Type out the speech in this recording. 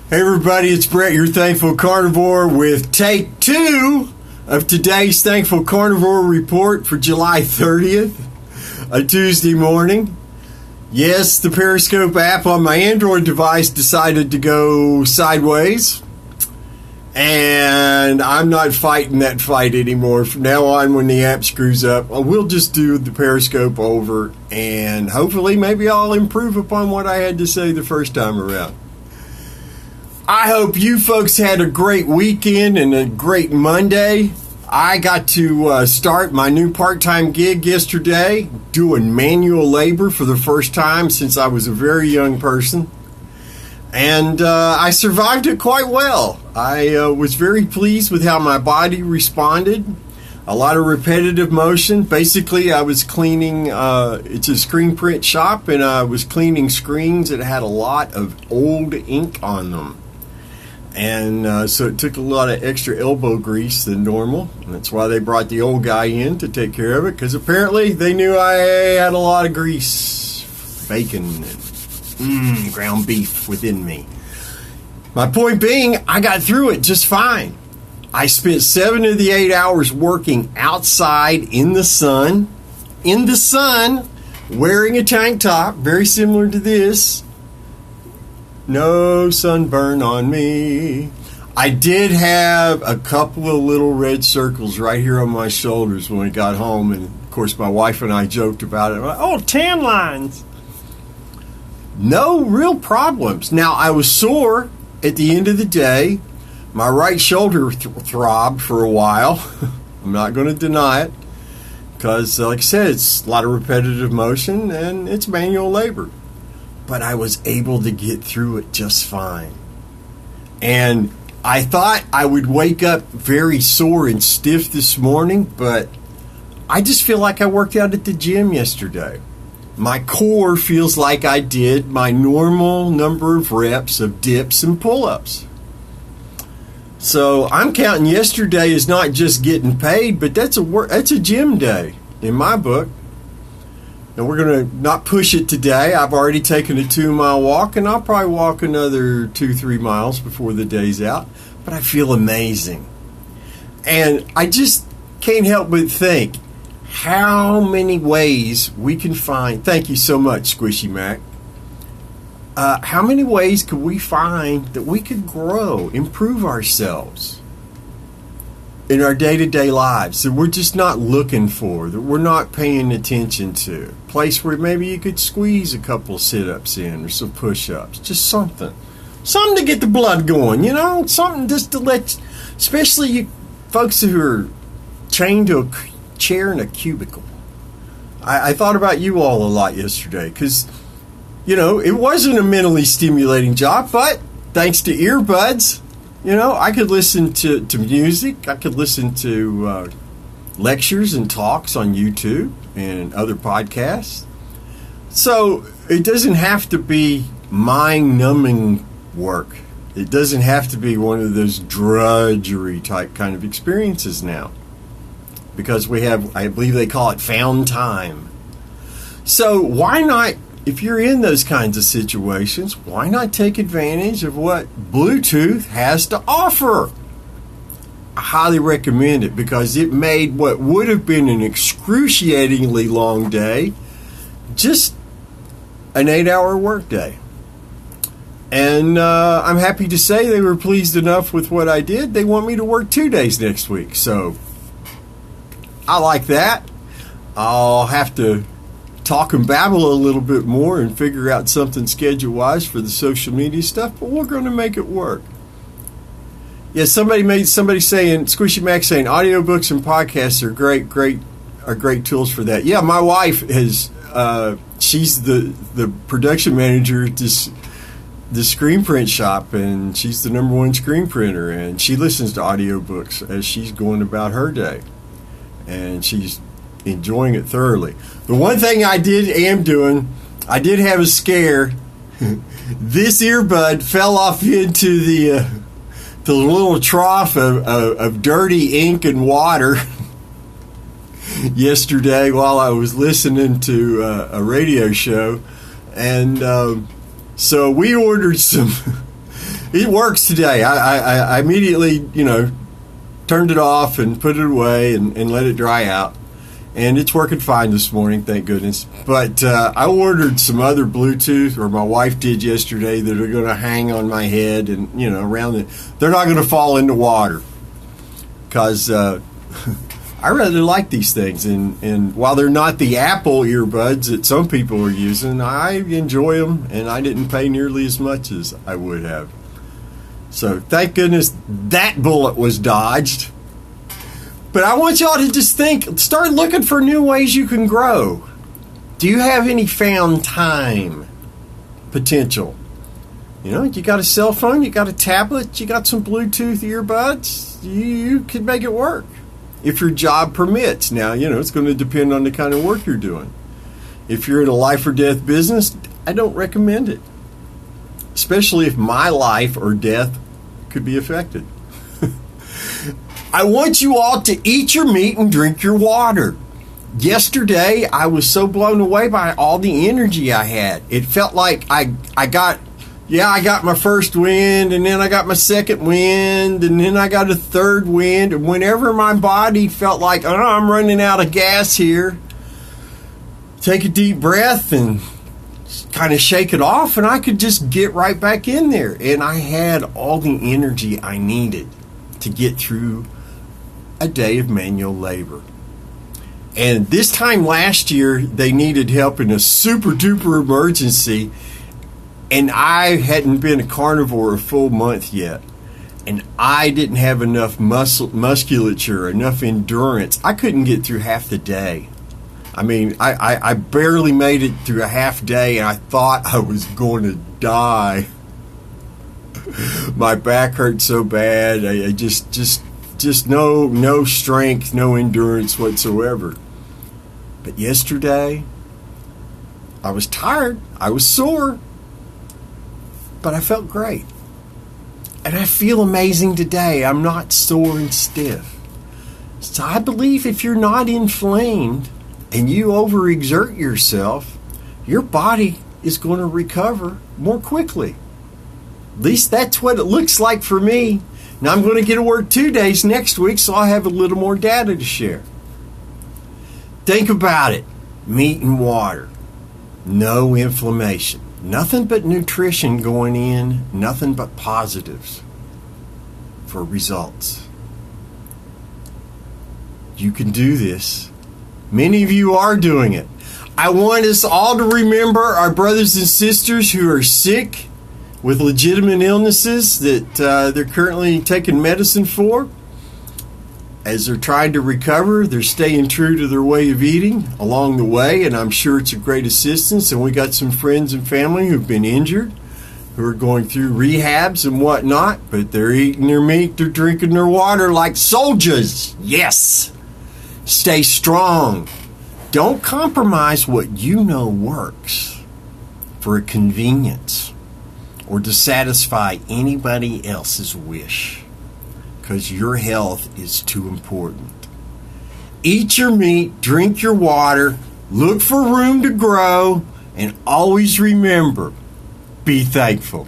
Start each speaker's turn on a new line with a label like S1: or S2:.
S1: Hey everybody, it's Brett, your Thankful Carnivore, with take 2 of today's Thankful Carnivore report for July 30th, a Tuesday morning. Yes, the Periscope app on my Android device decided to go sideways, and I'm not fighting that fight anymore. From now on, when the app screws up, we'll just do the Periscope over, and hopefully maybe I'll improve upon what I had to say the first time around. I hope you folks had a great weekend and a great Monday. I got to start my new part-time gig yesterday, doing manual labor for the first time since I was a very young person. And I survived it quite well. I was very pleased with how my body responded. A lot of repetitive motion. Basically, I was cleaning, it's a screen print shop, and I was cleaning screens that had a lot of old ink on them. And so it took a lot of extra elbow grease than normal. And that's why they brought the old guy in to take care of it, because apparently they knew I had a lot of grease, bacon, and ground beef within me. My point being, I got through it just fine. I spent 7 of the 8 hours working outside in the sun, wearing a tank top, very similar to this. No sunburn on me. I did have a couple of little red circles right here on my shoulders when we got home, and of course my wife and I joked about it. Oh, tan lines. No real problems. Now, I was sore at the end of the day. My right shoulder throbbed for a while. I'm not going to deny it, because like I said, it's a lot of repetitive motion and it's manual labor. But I was able to get through it just fine. And I thought I would wake up very sore and stiff this morning, but I just feel like I worked out at the gym yesterday. My core feels like I did my normal number of reps of dips and pull-ups. So I'm counting yesterday as not just getting paid, but that's a gym day in my book. And we're going to not push it today. I've already taken a 2-mile walk, and I'll probably walk another 2-3 miles before the day's out. But I feel amazing. And I just can't help but think how many ways we can find. Thank you so much, Squishy Mac. How many ways could we find that we could grow, improve ourselves in our day-to-day lives that we're just not looking for, that we're not paying attention to? A place where maybe you could squeeze a couple sit-ups in or some push-ups. Just something to get the blood going, you know? Something just to let, especially you folks who are chained to a chair in a cubicle. I thought about you all a lot yesterday because, you know, it wasn't a mentally stimulating job, but thanks to earbuds, you know, I could listen to music. I could listen to lectures and talks on YouTube and other podcasts. So it doesn't have to be mind-numbing work. It doesn't have to be one of those drudgery type kind of experiences now, because we have, I believe they call it found time. So why not, if you're in those kinds of situations, why not take advantage of what Bluetooth has to offer? I highly recommend it, because it made what would have been an excruciatingly long day just an 8-hour workday. And I'm happy to say they were pleased enough with what I did. They want me to work 2 days next week. So I like that. I'll have to talk and babble a little bit more and figure out something schedule-wise for the social media stuff, but we're going to make it work. Yeah, somebody saying, Squishy Mac saying, audiobooks and podcasts are great tools for that. Yeah, my wife has, she's the production manager at the screen print shop, and she's the #1 screen printer, and she listens to audiobooks as she's going about her day, and she's enjoying it thoroughly. The one thing I did have a scare. This earbud fell off into the little trough of dirty ink and water yesterday while I was listening to a radio show, and so we ordered some It works today. I immediately, turned it off and put it away and let it dry out. And it's working fine this morning, thank goodness. But I ordered some other Bluetooth, or my wife did yesterday, that are going to hang on my head and, around it. They're not going to fall into water. Because I rather like these things. And while they're not the Apple earbuds that some people are using, I enjoy them. And I didn't pay nearly as much as I would have. So thank goodness that bullet was dodged. But I want y'all to just start looking for new ways you can grow. Do you have any found time potential? You got a cell phone, you got a tablet, you got some Bluetooth earbuds, you could make it work. If your job permits. Now, it's going to depend on the kind of work you're doing. If you're in a life or death business, I don't recommend it. Especially if my life or death could be affected. I want you all to eat your meat and drink your water. Yesterday, I was so blown away by all the energy I had. It felt like I got my first wind, and then I got my second wind, and then I got a third wind. And whenever my body felt like, oh, I'm running out of gas here, take a deep breath and kind of shake it off, and I could just get right back in there. And I had all the energy I needed to get through a day of manual labor. And this time last year, they needed help in a super duper emergency, and I hadn't been a carnivore a full month yet, and I didn't have enough musculature, enough endurance. I couldn't get through half the day. I mean, I barely made it through a half day, and I thought I was going to die. My back hurt so bad. I just no strength, no endurance whatsoever. But yesterday, I was tired. I was sore. But I felt great. And I feel amazing today. I'm not sore and stiff. So I believe if you're not inflamed and you overexert yourself, your body is going to recover more quickly. At least that's what it looks like for me. Now I'm going to get to work 2 days next week, so I'll have a little more data to share. Think about it. Meat and water. No inflammation. Nothing but nutrition going in. Nothing but positives for results. You can do this. Many of you are doing it. I want us all to remember our brothers and sisters who are sick with legitimate illnesses that they're currently taking medicine for. As they're trying to recover, they're staying true to their way of eating along the way, and I'm sure it's a great assistance. And we got some friends and family who've been injured, who are going through rehabs and whatnot, but they're eating their meat, they're drinking their water like soldiers. Yes! Stay strong. Don't compromise what you know works for a convenience or to satisfy anybody else's wish, because your health is too important. Eat your meat, drink your water, look for room to grow, and always remember, be thankful.